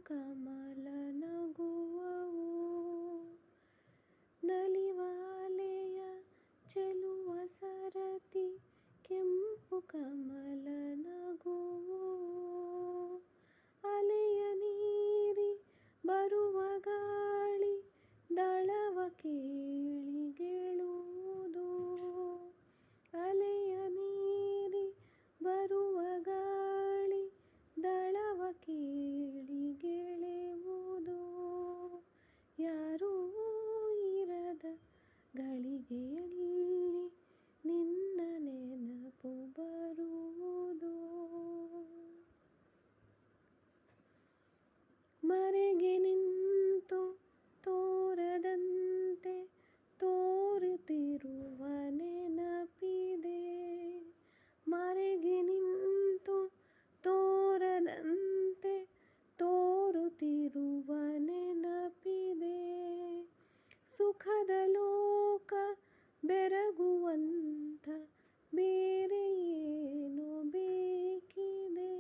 ಕಮಲ ನಗುವವು. ನಲಿವಾಲೆಯ ಚೆಲುವ ಸರತಿ ಕೆಂಪು ಕಮಲ ನಗುವು. ಅಲೆಯ ನೀರಿ ಬರುವ ಗಾಳಿ ದಳವ ಕೇಳಿಗೆಳುವುದು. ಅಲೆಯ ನೀರಿ ಬರುವ ಗಾಳಿ ದಳವ ಕೇಳಿಗೆಳೆಯುವುದು. ಯಾರೂ ಇರದ ಗಳಿಗೆಯಲ್ಲಿ ನಿನ್ನ ನೆನಪು ಬರುವುದು. ಮರೆಗೆ ನಿಂತು ತೋರದಂತೆ ತೋರುತ್ತಿರುವ ನೆನಪಿದೆ. ಮರೆಗೆ ನಿಂತು ತೋರದಂತೆ ತೋರುತ್ತಿರುವ ನೆನಪಿದೆ. ಸುಖದ ಲೋಕ ಬೆರಗುವಂಥ ಬೇರೆ ಏನು ಬೇಕಿದೆ.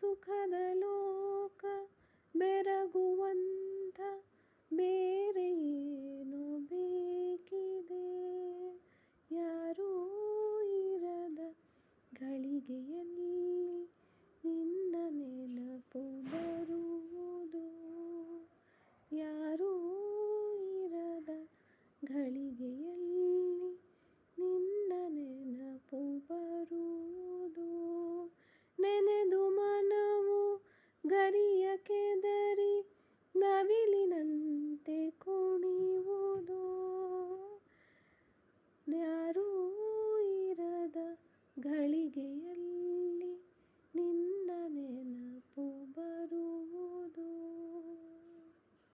ಸುಖದ ಲೋಕ ಬೆರಗುವಂಥ ಬೇರೆ ಏನು ಬೇಕಿದೆ. ಯಾರೂ ಇರದ ಗಳಿಗೆಯಲ್ಲಿ ನಿನ್ನ ನೆನಪು ಬರುವುದು. ಯಾರೂ ಇರದ ಗಳಿಗೆಯಲ್ಲಿ ನಿನ್ನ ನೆನಪು ಬರುವುದು. ನೆನೆದು ಮನವು ಗರಿಯ ಕೆದರಿ ನವಿಲಿನಂತೆ ಕುಣಿಯುವುದು. ಯಾರೂ ಇರದ ಗಳಿಗೆಯಲ್ಲಿ